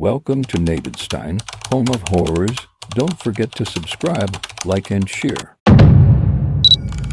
Welcome to Nathenstein, home of horrors. Don't forget to subscribe, like and share.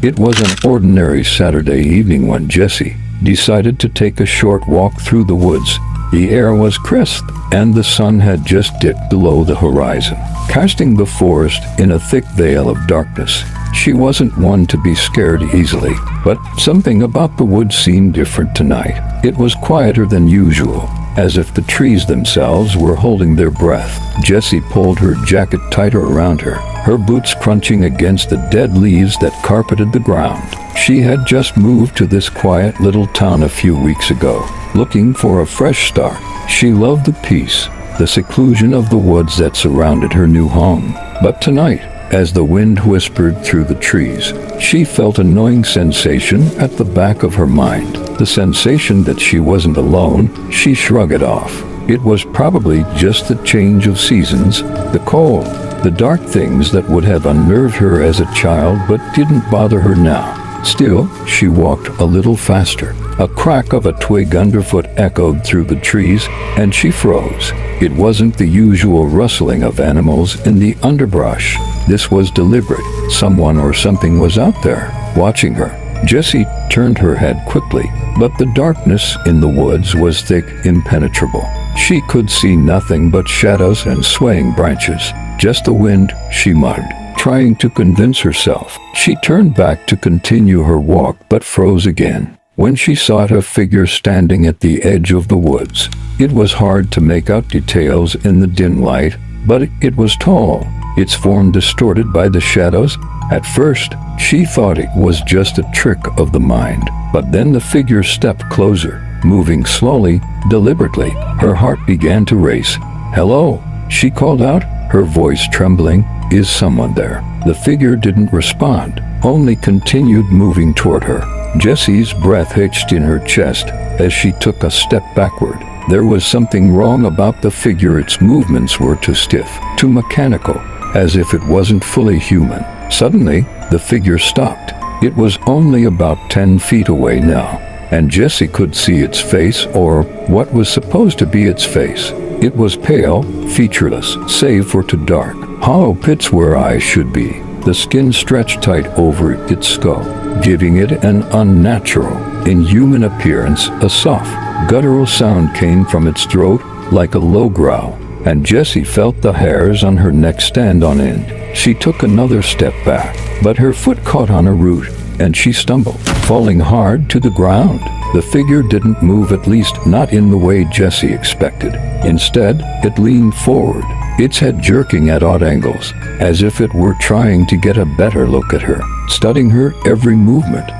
It was an ordinary Saturday evening when Jesse decided to take a short walk through the woods. The air was crisp, and the sun had just dipped below the horizon, casting the forest in a thick veil of darkness. She wasn't one to be scared easily, but something about the woods seemed different tonight. It was quieter than usual, as if the trees themselves were holding their breath. Jessie pulled her jacket tighter around her, her boots crunching against the dead leaves that carpeted the ground. She had just moved to this quiet little town a few weeks ago, looking for a fresh start. She loved the peace, the seclusion of the woods that surrounded her new home. But tonight, as the wind whispered through the trees, she felt a gnawing sensation at the back of her mind. The sensation that she wasn't alone. She shrugged it off. It was probably just the change of seasons, the cold, the dark things that would have unnerved her as a child but didn't bother her now. Still, she walked a little faster. A crack of a twig underfoot echoed through the trees, and she froze. It wasn't the usual rustling of animals in the underbrush. This was deliberate. Someone or something was out there, watching her. Jessie turned her head quickly, but the darkness in the woods was thick, impenetrable. She could see nothing but shadows and swaying branches. Just the wind, she muttered, trying to convince herself. She turned back to continue her walk but froze again when she saw a figure standing at the edge of the woods. It was hard to make out details in the dim light, but it was tall, its form distorted by the shadows. At first, she thought it was just a trick of the mind, but then the figure stepped closer, moving slowly, deliberately. Her heart began to race. "Hello," she called out, her voice trembling. "Is someone there?" The figure didn't respond, only continued moving toward her. Jessie's breath hitched in her chest as she took a step backward. There was something wrong about the figure. Its movements were too stiff, too mechanical, as if it wasn't fully human. Suddenly, the figure stopped. It was only about 10 feet away now, and Jessie could see its face, or what was supposed to be its face. It was pale, featureless, save for two dark, hollow pits where eyes should be. The skin stretched tight over its skull, giving it an unnatural, inhuman appearance. A soft, guttural sound came from its throat, like a low growl, and Jessie felt the hairs on her neck stand on end. She took another step back, but her foot caught on a root, and she stumbled, falling hard to the ground. The figure didn't move, at least not in the way Jessie expected. Instead, it leaned forward, its head jerking at odd angles, as if it were trying to get a better look at her, studying her every movement.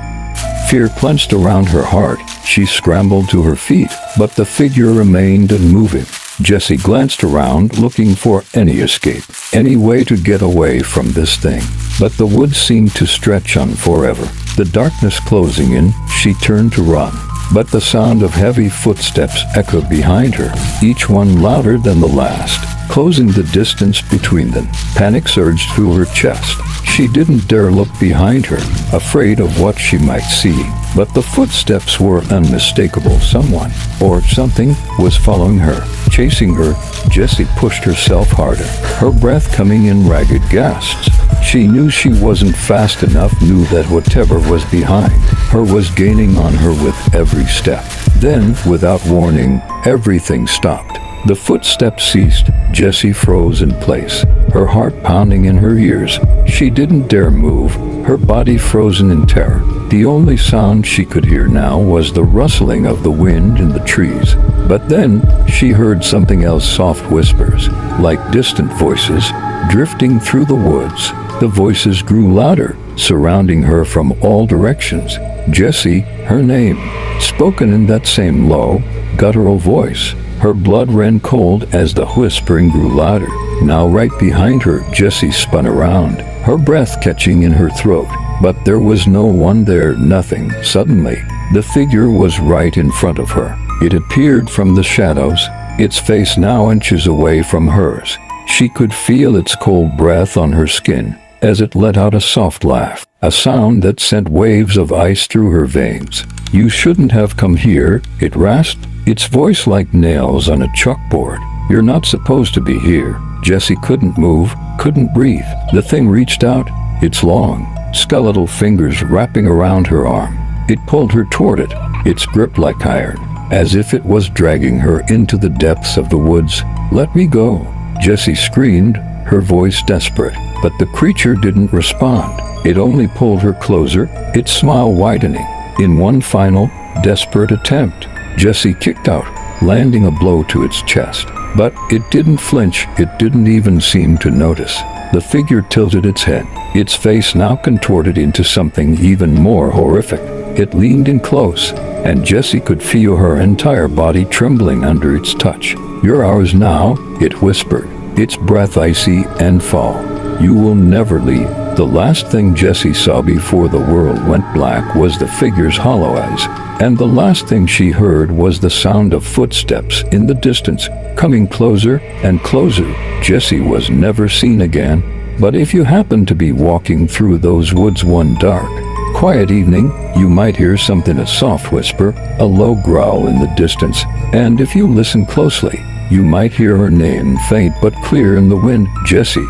Fear clenched around her heart. She scrambled to her feet, but the figure remained unmoving. Jessie glanced around, looking for any escape, any way to get away from this thing. But the woods seemed to stretch on forever. The darkness closing in, she turned to run. But the sound of heavy footsteps echoed behind her, each one louder than the last, closing the distance between them. Panic surged through her chest. She didn't dare look behind her, afraid of what she might see. But the footsteps were unmistakable. Someone, or something, was following her, chasing her. Jessie pushed herself harder, her breath coming in ragged gasps. She knew she wasn't fast enough, knew that whatever was behind her was gaining on her with every step. Then, without warning, everything stopped. The footsteps ceased. Jessie froze in place, her heart pounding in her ears. She didn't dare move, her body frozen in terror. The only sound she could hear now was the rustling of the wind in the trees. But then, she heard something else, soft whispers, like distant voices, drifting through the woods. The voices grew louder, surrounding her from all directions. Jessie, her name, spoken in that same low, guttural voice. Her blood ran cold as the whispering grew louder. Now right behind her, Jessie spun around, her breath catching in her throat. But there was no one there, nothing. Suddenly, the figure was right in front of her. It appeared from the shadows, its face now inches away from hers. She could feel its cold breath on her skin as it let out a soft laugh, a sound that sent waves of ice through her veins. "You shouldn't have come here," it rasped, its voice like nails on a chalkboard. "You're not supposed to be here." Jessie couldn't move, couldn't breathe. The thing reached out, its long, skeletal fingers wrapping around her arm. It pulled her toward it, its grip like iron, as if it was dragging her into the depths of the woods. "Let me go," Jessie screamed, her voice desperate. But the creature didn't respond. It only pulled her closer, its smile widening. In one final, desperate attempt, Jessie kicked out, landing a blow to its chest. But it didn't flinch, it didn't even seem to notice. The figure tilted its head, its face now contorted into something even more horrific. It leaned in close, and Jessie could feel her entire body trembling under its touch. "You're ours now," it whispered, its breath icy and foul. "You will never leave." The last thing Jessie saw before the world went black was the figure's hollow eyes, and the last thing she heard was the sound of footsteps in the distance, coming closer and closer. Jessie was never seen again, but if you happened to be walking through those woods one dark, quiet evening, you might hear something, a soft whisper, a low growl in the distance, and if you listen closely, you might hear her name faint but clear in the wind, Jessie.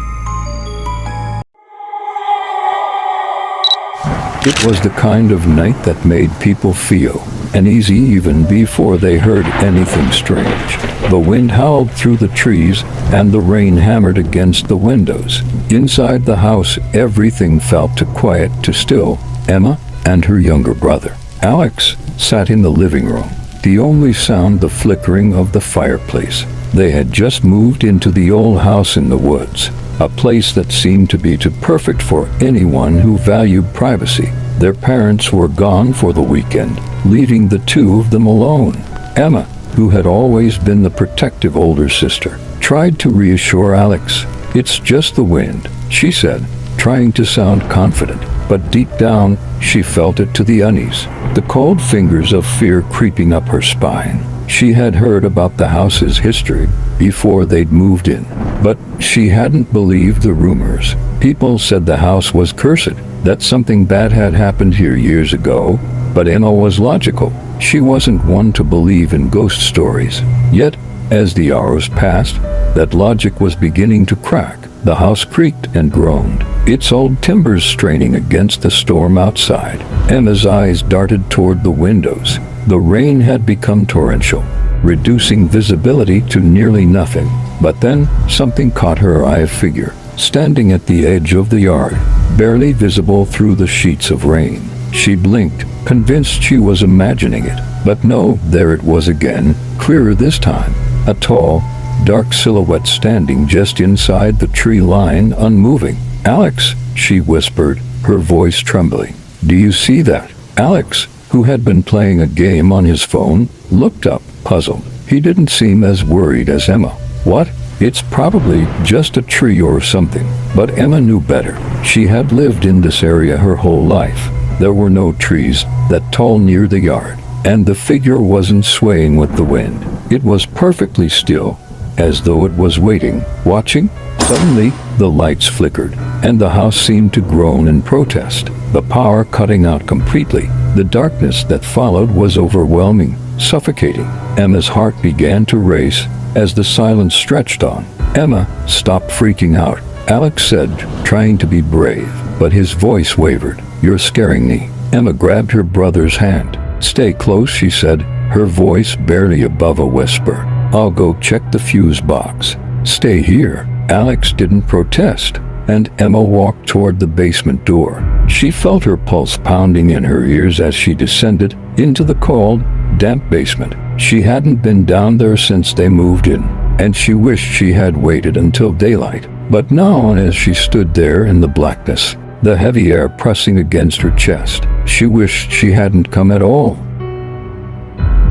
It was the kind of night that made people feel uneasy even before they heard anything strange. The wind howled through the trees, and the rain hammered against the windows. Inside the house, everything felt too quiet, too still. Emma and her younger brother, Alex, sat in the living room. The only sound the flickering of the fireplace. They had just moved into the old house in the woods, a place that seemed to be too perfect for anyone who valued privacy. Their parents were gone for the weekend, leaving the two of them alone. Emma, who had always been the protective older sister, tried to reassure Alex. "It's just the wind," she said, trying to sound confident, but deep down, she felt it to the unease, the cold fingers of fear creeping up her spine. She had heard about the house's history before they'd moved in, but she hadn't believed the rumors. People said the house was cursed, that something bad had happened here years ago, but Emma was logical. She wasn't one to believe in ghost stories. Yet, as the hours passed, that logic was beginning to crack. The house creaked and groaned, its old timbers straining against the storm outside. Emma's eyes darted toward the windows. The rain had become torrential, reducing visibility to nearly nothing. But then, something caught her eye, a figure, standing at the edge of the yard, barely visible through the sheets of rain. She blinked, convinced she was imagining it. But no, there it was again, clearer this time. A tall, dark silhouette standing just inside the tree line, unmoving. "Alex," she whispered, her voice trembling. "Do you see that?" Alex, who had been playing a game on his phone, looked up, puzzled. He didn't seem as worried as Emma. "What? It's probably just a tree or something." But Emma knew better. She had lived in this area her whole life. There were no trees that tall near the yard, and the figure wasn't swaying with the wind. It was perfectly still, as though it was waiting, watching. Suddenly, the lights flickered, and the house seemed to groan in protest, the power cutting out completely. The darkness that followed was overwhelming, suffocating. Emma's heart began to race as the silence stretched on. "Emma, stop freaking out," Alex said, trying to be brave, but his voice wavered. "You're scaring me." Emma grabbed her brother's hand. "Stay close," she said, her voice barely above a whisper. "I'll go check the fuse box." "Stay here." Alex didn't protest, and Emma walked toward the basement door. She felt her pulse pounding in her ears as she descended into the cold, damp basement. She hadn't been down there since they moved in, and she wished she had waited until daylight. But now, as she stood there in the blackness, the heavy air pressing against her chest, she wished she hadn't come at all.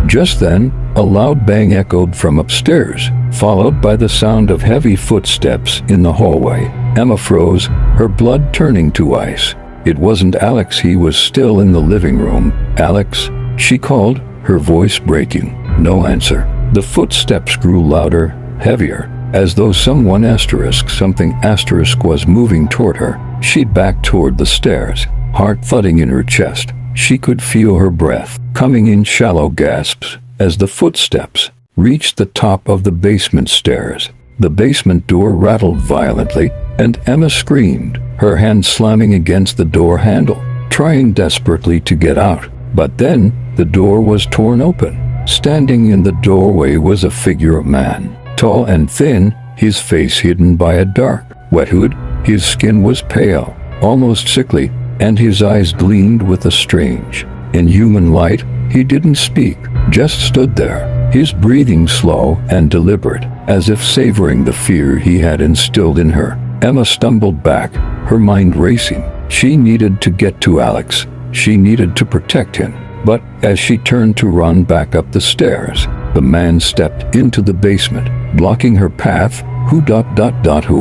Just then, a loud bang echoed from upstairs, followed by the sound of heavy footsteps in the hallway. Emma froze, her blood turning to ice. It wasn't Alex. He was still in the living room. "Alex," she called, her voice breaking. No answer. The footsteps grew louder, heavier, as though something was moving toward her. She backed toward the stairs, heart thudding in her chest. She could feel her breath coming in shallow gasps as the footsteps reached the top of the basement stairs. The basement door rattled violently, and Emma screamed, her hand slamming against the door handle, trying desperately to get out. But then, the door was torn open. Standing in the doorway was a figure of man, tall and thin, his face hidden by a dark, wet hood. His skin was pale, almost sickly, and his eyes gleamed with a strange, inhuman light. He didn't speak, just stood there, his breathing slow and deliberate, as if savoring the fear he had instilled in her. Emma stumbled back, her mind racing. She needed to get to Alex. She needed to protect him. But as she turned to run back up the stairs, the man stepped into the basement, blocking her path. Who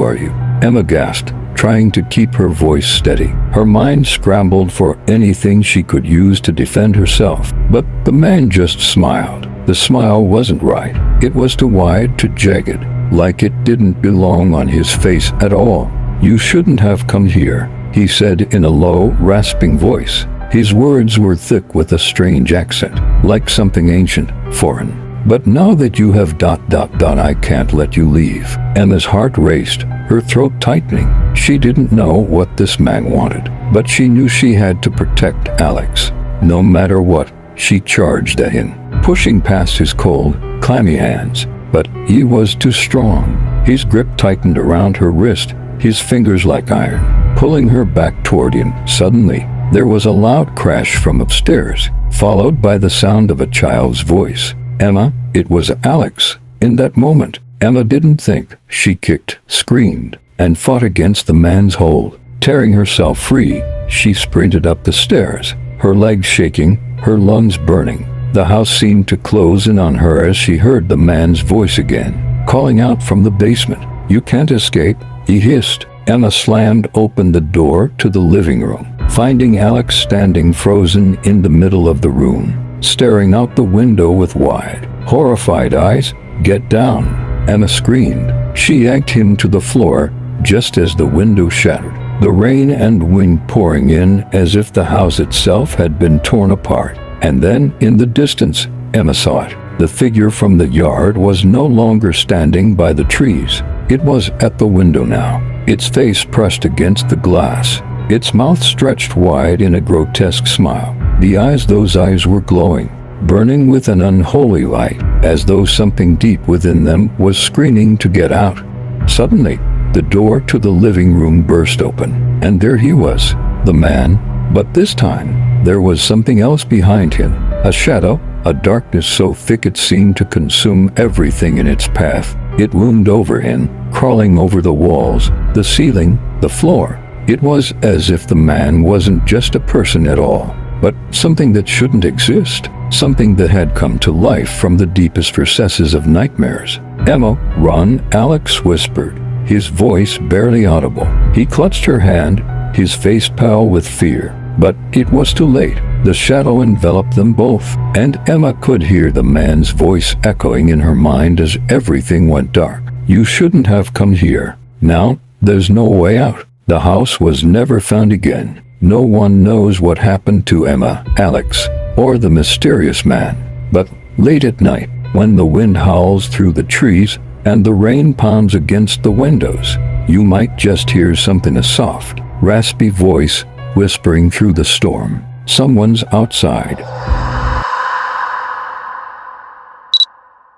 are you? Emma gasped, trying to keep her voice steady. Her mind scrambled for anything she could use to defend herself. But the man just smiled. The smile wasn't right. It was too wide, too jagged, like it didn't belong on his face at all. You shouldn't have come here, he said in a low, rasping voice. His words were thick with a strange accent, like something ancient, foreign. But now that you have ... I can't let you leave. Emma's heart raced, her throat tightening. She didn't know what this man wanted, but she knew she had to protect Alex. No matter what, she charged at him, pushing past his cold, clammy hands. But he was too strong. His grip tightened around her wrist, his fingers like iron, pulling her back toward him. Suddenly, there was a loud crash from upstairs, followed by the sound of a child's voice. Emma, it was Alex. In that moment, Emma didn't think. She kicked, screamed, and fought against the man's hold. Tearing herself free, she sprinted up the stairs, her legs shaking, her lungs burning. The house seemed to close in on her as she heard the man's voice again, calling out from the basement. You can't escape, he hissed. Emma slammed open the door to the living room, finding Alex standing frozen in the middle of the room, staring out the window with wide, horrified eyes. Get down, Emma screamed. She yanked him to the floor just as the window shattered, the rain and wind pouring in as if the house itself had been torn apart. And then, in the distance, Emma saw it. The figure from the yard was no longer standing by the trees. It was at the window now, its face pressed against the glass, its mouth stretched wide in a grotesque smile. Those eyes were glowing, burning with an unholy light, as though something deep within them was screaming to get out. Suddenly, the door to the living room burst open, and there he was, the man, but this time, there was something else behind him, a shadow, a darkness so thick it seemed to consume everything in its path. It loomed over him, crawling over the walls, the ceiling, the floor. It was as if the man wasn't just a person at all, but something that shouldn't exist, something that had come to life from the deepest recesses of nightmares. Emma, run, Alex whispered, his voice barely audible. He clutched her hand, his face pale with fear. But it was too late. The shadow enveloped them both, and Emma could hear the man's voice echoing in her mind as everything went dark. You shouldn't have come here. Now, there's no way out. The house was never found again. No one knows what happened to Emma, Alex, or the mysterious man. But late at night, when the wind howls through the trees and the rain pounds against the windows, you might just hear something, a soft, raspy voice whispering through the storm. Someone's outside.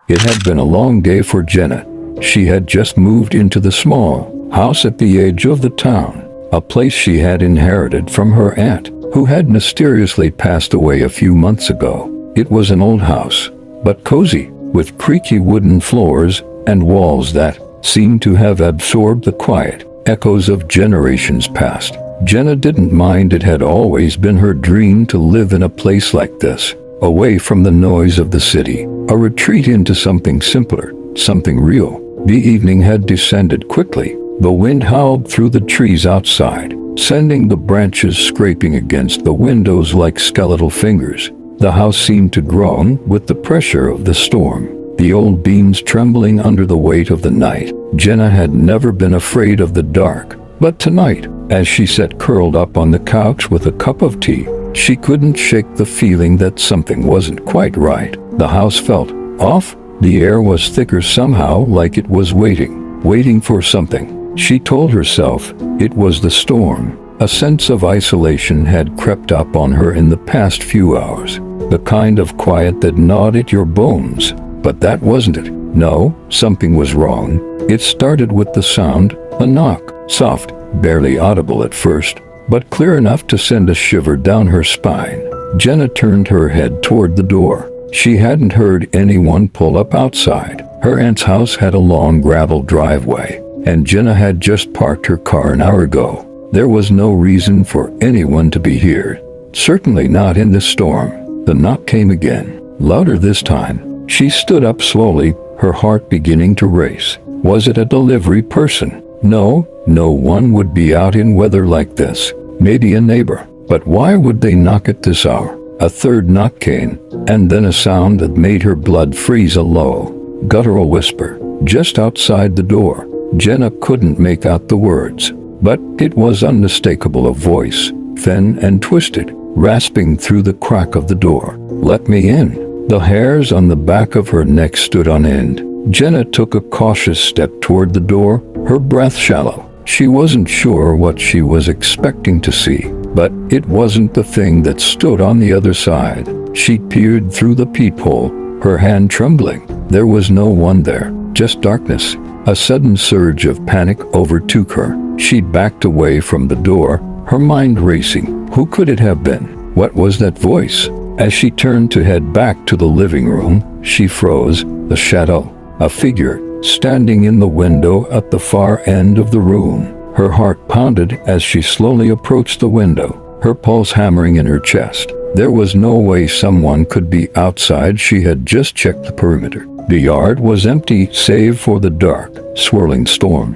It had been a long day for Jenna. She had just moved into the small house at the edge of the town, a place she had inherited from her aunt, who had mysteriously passed away a few months ago. It was an old house, but cozy, with creaky wooden floors and walls that seemed to have absorbed the quiet echoes of generations past. Jenna didn't mind. It had always been her dream to live in a place like this, away from the noise of the city, a retreat into something simpler, something real. The evening had descended quickly. The wind howled through the trees outside, sending the branches scraping against the windows like skeletal fingers. The house seemed to groan with the pressure of the storm, the old beams trembling under the weight of the night. Jenna had never been afraid of the dark, but tonight, as she sat curled up on the couch with a cup of tea, she couldn't shake the feeling that something wasn't quite right. The house felt off. The air was thicker somehow, like it was waiting for something. She told herself it was the storm. A sense of isolation had crept up on her in the past few hours, the kind of quiet that gnawed at your bones. But that wasn't it. No, something was wrong. It started with the sound, a knock, soft, barely audible at first, but clear enough to send a shiver down her spine. Jenna turned her head toward the door. She hadn't heard anyone pull up outside. Her aunt's house had a long gravel driveway, and Jenna had just parked her car an hour ago. There was no reason for anyone to be here. Certainly not in this storm. The knock came again, louder this time. She stood up slowly, her heart beginning to race. Was it a delivery person? No one would be out in weather like this. Maybe a neighbor. But why would they knock at this hour? A third knock came, and then a sound that made her blood freeze, a low, guttural whisper, just outside the door. Jenna couldn't make out the words, but it was unmistakable, a voice, thin and twisted, rasping through the crack of the door. "Let me in." The hairs on the back of her neck stood on end. Jenna took a cautious step toward the door, her breath shallow. She wasn't sure what she was expecting to see, but it wasn't the thing that stood on the other side. She peered through the peephole, her hand trembling. There was no one there, just darkness. A sudden surge of panic overtook her. She backed away from the door, her mind racing. Who could it have been? What was that voice? As she turned to head back to the living room, she froze. The shadow, a figure, standing in the window at the far end of the room. Her heart pounded as she slowly approached the window, her pulse hammering in her chest. There was no way someone could be outside. She had just checked the perimeter. The yard was empty save for the dark, swirling storm.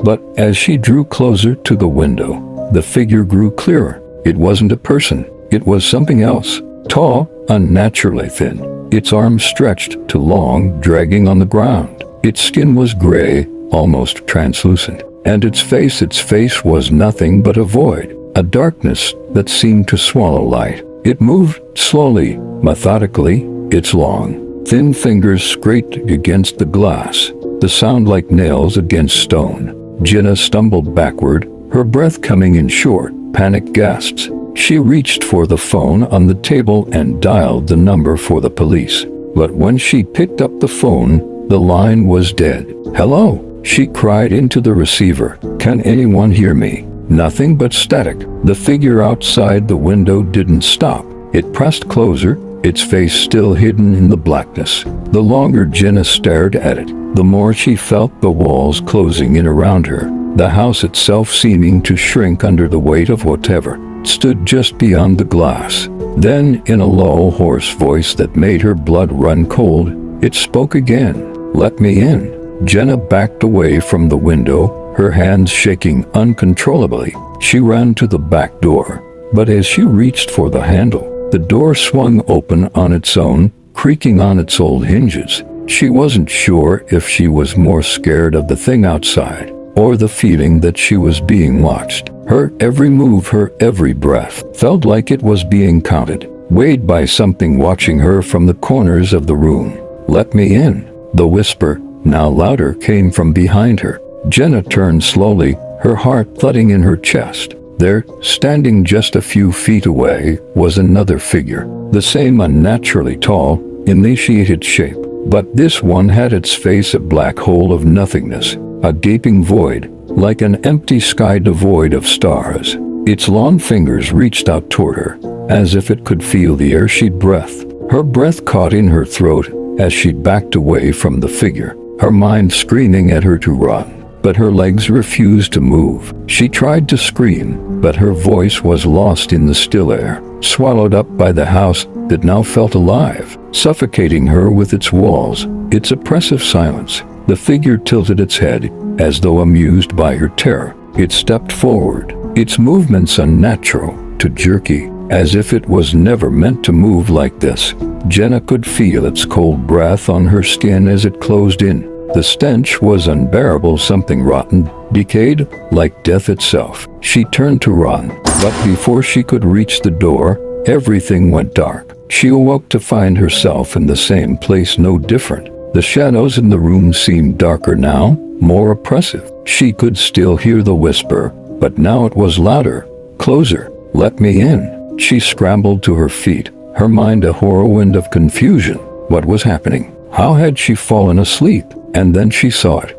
But as she drew closer to the window, the figure grew clearer. It wasn't a person. It was something else. Tall, unnaturally thin. Its arms stretched too long, dragging on the ground. Its skin was gray, almost translucent. And its face was nothing but a void, a darkness that seemed to swallow light. It moved slowly, methodically, its long, thin fingers scraped against the glass, the sound like nails against stone. Jenna stumbled backward, her breath coming in short, panicked gasps. She reached for the phone on the table and dialed the number for the police. But when she picked up the phone, the line was dead. "Hello?" she cried into the receiver. "Can anyone hear me?" Nothing but static. The figure outside the window didn't stop. It pressed closer, its face still hidden in the blackness. The longer Jenna stared at it, the more she felt the walls closing in around her, the house itself seeming to shrink under the weight of whatever stood just beyond the glass. Then, in a low, hoarse voice that made her blood run cold, it spoke again. "Let me in." Jenna backed away from the window, her hands shaking uncontrollably. She ran to the back door, but as she reached for the handle, the door swung open on its own, creaking on its old hinges. She wasn't sure if she was more scared of the thing outside, or the feeling that she was being watched. Her every move, her every breath, felt like it was being counted, weighed by something watching her from the corners of the room. "Let me in." The whisper, now louder, came from behind her. Jenna turned slowly, her heart thudding in her chest. There, standing just a few feet away, was another figure, the same unnaturally tall, emaciated shape. But this one had its face a black hole of nothingness, a gaping void, like an empty sky devoid of stars. Its long fingers reached out toward her, as if it could feel the air she breathed. Her breath caught in her throat as she backed away from the figure, her mind screaming at her to run. But her legs refused to move. She tried to scream, but her voice was lost in the still air, swallowed up by the house that now felt alive, suffocating her with its walls, its oppressive silence. The figure tilted its head, as though amused by her terror. It stepped forward, its movements unnatural, too jerky, as if it was never meant to move like this. Jenna could feel its cold breath on her skin as it closed in. The stench was unbearable, something rotten, decayed, like death itself. She turned to run, but before she could reach the door, everything went dark. She awoke to find herself in the same place, no different. The shadows in the room seemed darker now, more oppressive. She could still hear the whisper, but now it was louder, closer. "Let me in." She scrambled to her feet, her mind a whirlwind of confusion. What was happening? How had she fallen asleep? And then she saw it.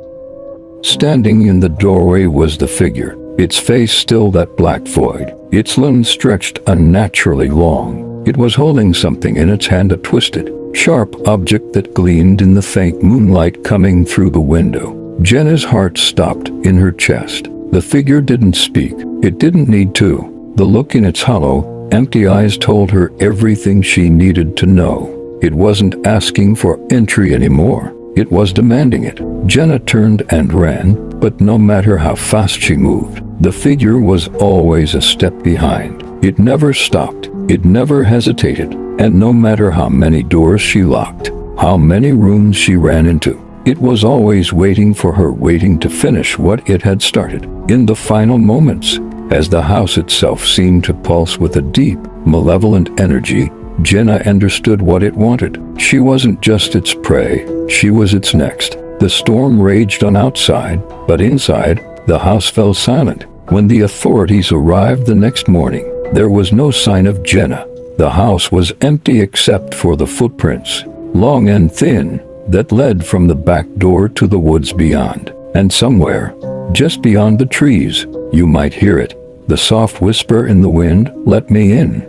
Standing in the doorway was the figure, its face still that black void, its limbs stretched unnaturally long. It was holding something in its hand, a twisted, sharp object that gleamed in the faint moonlight coming through the window. Jenna's heart stopped in her chest. The figure didn't speak. It didn't need to. The look in its hollow, empty eyes told her everything she needed to know. It wasn't asking for entry anymore. It was demanding it. Jenna turned and ran, but no matter how fast she moved, the figure was always a step behind. It never stopped. It never hesitated. And no matter how many doors she locked, how many rooms she ran into, it was always waiting for her, waiting to finish what it had started. In the final moments, as the house itself seemed to pulse with a deep, malevolent energy, Jenna understood what it wanted. She wasn't just its prey, she was its next. The storm raged on outside, but inside, the house fell silent. When the authorities arrived the next morning, there was no sign of Jenna. The house was empty except for the footprints, long and thin, that led from the back door to the woods beyond. And somewhere, just beyond the trees, you might hear it, the soft whisper in the wind, "Let me in."